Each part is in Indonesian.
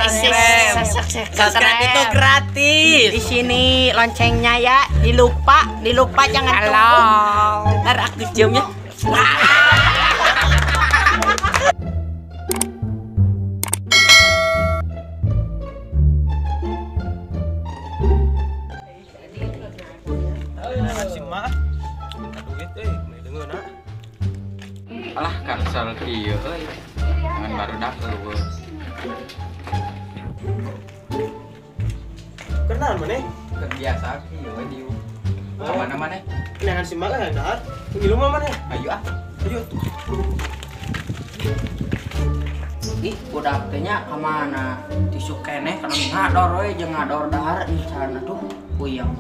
Subscribe itu gratis. Di sini loncengnya ya, dilupa jangan Halo. tunggu. Ntar aku ciumnya. Alah kansel kieu euy. Jangan barudak eueuh. Kenal maneh? Kebiasa kieu we diu. Mana maneh? Nangan simak kan dahar. Ngilu mah maneh. Ayo ah. Ayo. Ih, budak teh nya ka mana? Tisu keneh kana ngador we jeung ngador dahar encan aduh puyeng.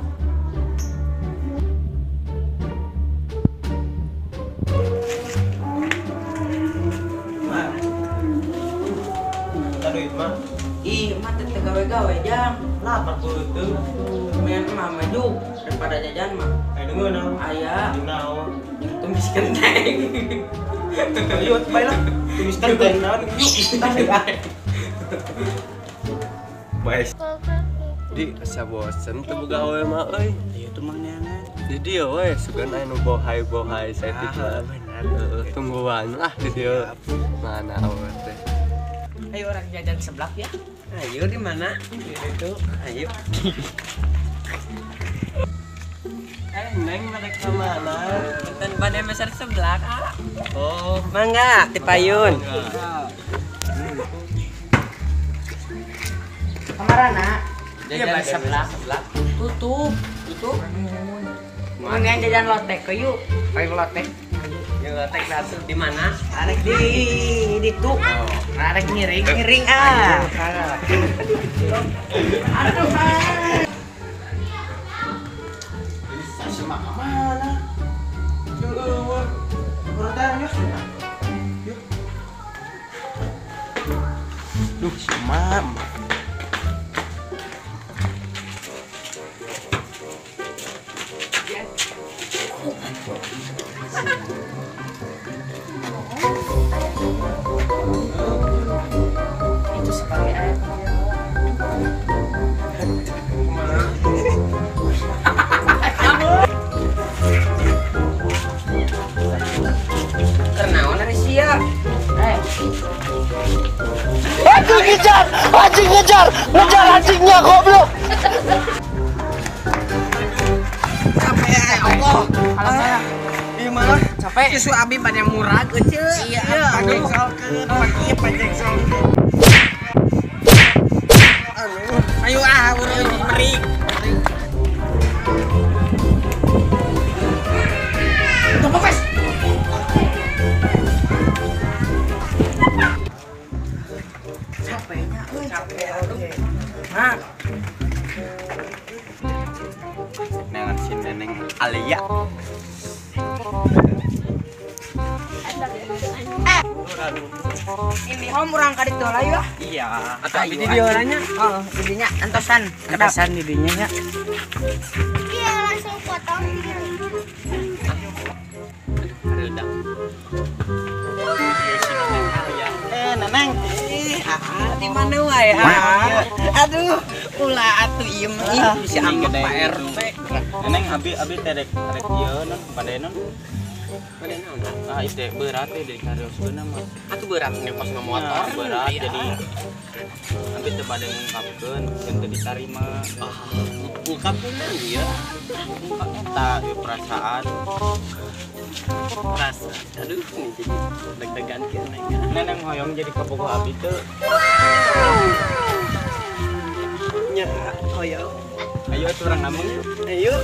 Duit mah. Ih, mah teh gawe-gawe jang. Lapar beuteung. Men mah maju daripada jajan mah. Ayo deungeun naon? Aya Jeung naon? jeung tumis genteng. Ayo baiklah. Tumis tenteng naon yuk. Baik. Di asa bosen teu gawe mah euy. Ieu tuh mah neangan. Di dieu we sugan anu bohai-bohai saeutik mah. Heeh, tungguan lah di dieu. Mana awewe teh. Ayo orang jajan seblak ya. Ayo di mana? Itu. Ayo. Neng mereka mana? Dan pada mesar sebelah ah. Oh, Mangga di payun. Kamarana Jajan sebelah. tutup. Mana yang jajan lotek ke yuk. Kayak lotek. Yang tek langsung di mana? Arek di tuh. Arek ngiring ah. Aduh. Simak mana? Jeung eueuh. Urang teh yuk. Yuk. Duh, si mama. Itu sekali air. Ternaon ari sia? Anjing ngejar anjingnya goblok. Capek ya Allah. Di mana? Capek. Susu abi pada murah kecil. Iya. Panjang sol. Ayo urang merik. Nengan si Neneng Alia. Ini home urang ka ditu lah ya. Iya. Atau abi di dia orangnya. Oh, didinya entosan kedap. Kedasan di dinya nya. Iya langsung potong. Hareudang. Neneng. Di mana wae? Aduh, ulah atuh ieu mah bisa angkat Pak RT. Neneng abi terek ieu non padenon. Padenon. Ah itu berat teh dari karioskeuna mah. Atuh berat nih pas motor Berat jadi abi teu bade ngungkapkeun teu ditarima. ungkapkeun ieu. Eta perasaan. Rasa. Aduh, ini jadi deg-degan kieu neng. Neneng hoyong jadi kabogoh abi teu. Nya, hoyo. Ayo atuh urang ngomong yuk. Ayo.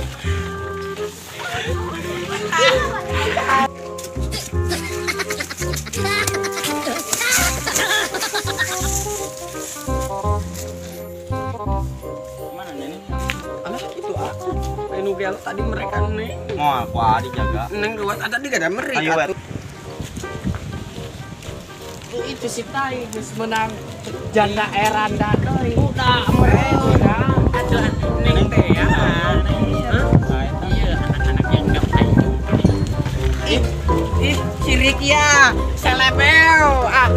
Mana Neneng? Alah, itu aku. Anu gel tadi mereka nih. Moal ku dijaga. Neng ruas ada di gada meri. Ayo wet. Itu si Tai geus menang janda eranda deui. Udah mereka. Aduh, neng teh ya. Iya, anak-anak yang enggak baik. Ih, cirik ya. Selebel. Ah.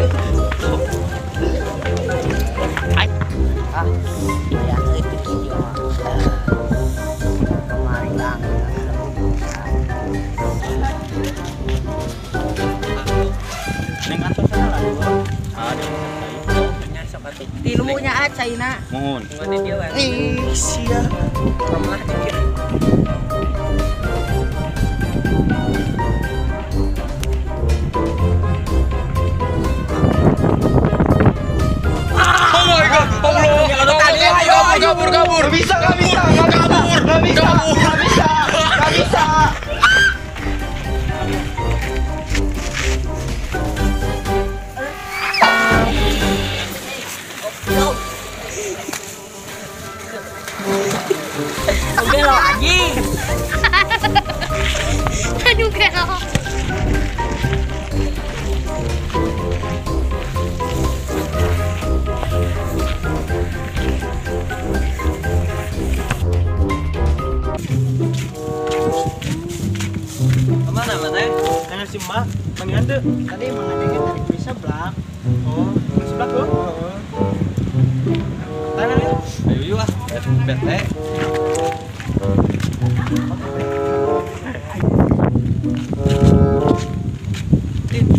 Tilunya aja Ina. Mohon. Mana dia wah. sia. Pernah dikit. Kabur. Gak bisa. Udah lo anjing. Aduh kero. Kemana Mas? Tanya si Mbak, mangian deh. Tadi mengadengin dari kuis sebelah. Oh, di sebelah tuh. Tanya ya. Ayo yuk ah, bete.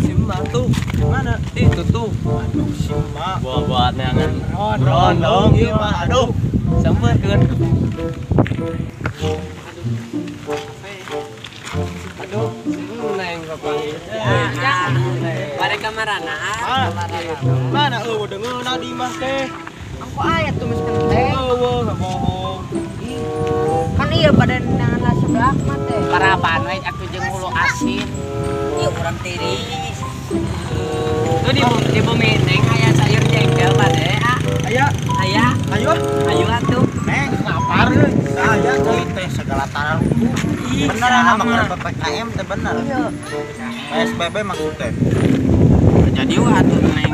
Si Mbak tuh gimana? Itu tuh. Aduh si Mbak. Buat neangan. Ron dong, iya Mbak. Aduh. Sama kan. Aduh, neng papa. Pada kamarana. Mana denger nadi mah teh. Aku ayat tuh mas kenteng. Enggak bohong. Kan iya pada nangan sebelah mah teh. Parapan we aku jeung hulu asin. Ieu urang tiris. Tuh di bumi neng aya sayur jengkel bade. Aya, Aya, ayo. ayo atuh. Neng, ngapar euy. Aya teh teh segala taral. Bener mah PPKM teh bener. PSBB maksudnya. Jadi atuh neng.